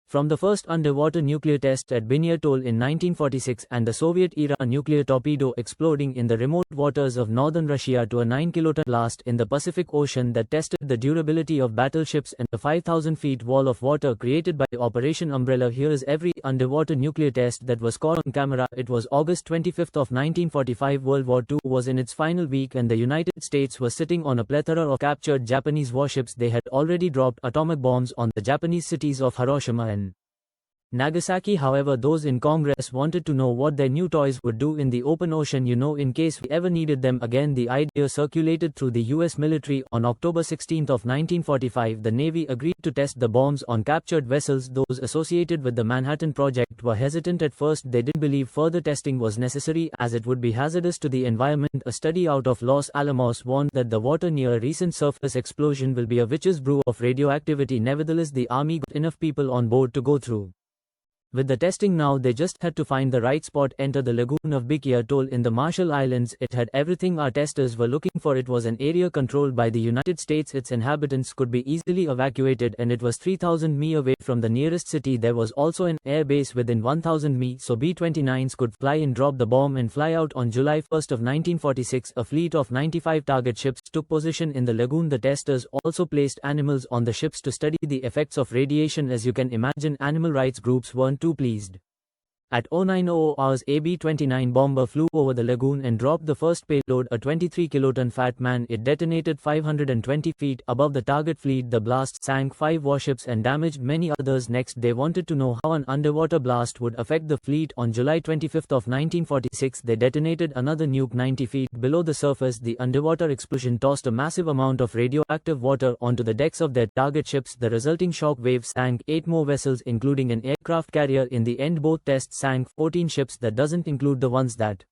From the first underwater nuclear test at Binyar Atoll in 1946 and the Soviet-era nuclear torpedo exploding in the remote waters of northern Russia to a 9-kiloton blast in the Pacific Ocean that tested the durability of battleships and the 5,000 feet wall of water created by Operation Umbrella, here is every underwater nuclear test that was caught on camera. It was August 25 of 1945. World War II was in its final week and the United States was sitting on a plethora of captured Japanese warships. They had already dropped atomic bombs on the Japanese cities of Hiroshima and Nagasaki. However, those in Congress wanted to know what their new toys would do in the open ocean, in case we ever needed them again. The idea circulated through the US military. On October 16 of 1945, the Navy agreed to test the bombs on captured vessels. Those associated with the Manhattan Project were hesitant at first. They didn't believe further testing was necessary as it would be hazardous to the environment. A study out of Los Alamos warned that the water near a recent surface explosion will be a witch's brew of radioactivity. Nevertheless, the Army got enough people on board to go through with the testing. Now they just had to find the right spot. Enter the lagoon of Binyar Atoll in the Marshall Islands. It had everything our testers were looking for. It was an area controlled by the United States. Its inhabitants could be easily evacuated and it was 3,000 mi away from the nearest city. There was also an air base within 1,000 mi, so B-29s could fly in, drop the bomb and fly out. On July 1 of 1946, a fleet of 95 target ships took position in the lagoon. The testers also placed animals on the ships to study the effects of radiation. As you can imagine, animal rights groups weren't too pleased. At 09:00 hours, a B-29 bomber flew over the lagoon and dropped the first payload, a 23-kiloton Fat Man. It detonated 520 feet above the target fleet. The blast sank 5 warships and damaged many others. Next, they wanted to know how an underwater blast would affect the fleet. On July 25 of 1946, they detonated another nuke 90 feet below the surface. The underwater explosion tossed a massive amount of radioactive water onto the decks of their target ships. The resulting shock wave sank 8 more vessels, including an aircraft carrier. In the end, both tests sank 14 ships. That doesn't include the ones that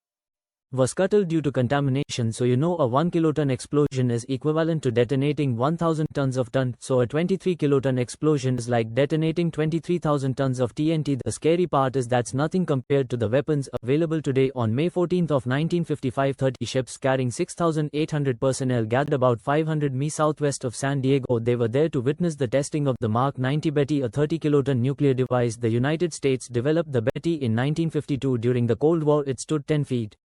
were scuttled due to contamination. So a 1 kiloton explosion is equivalent to detonating 1,000 tons of ton. So a 23 kiloton explosion is like detonating 23,000 tons of TNT. The scary part is that's nothing compared to the weapons available today. On May 14 of 1955, 30 ships carrying 6,800 personnel gathered about 500 mi southwest of San Diego. They were there to witness the testing of the Mark 90 Betty, a 30 kiloton nuclear device. The United States developed the Betty in 1952. During the Cold War, it stood 10 feet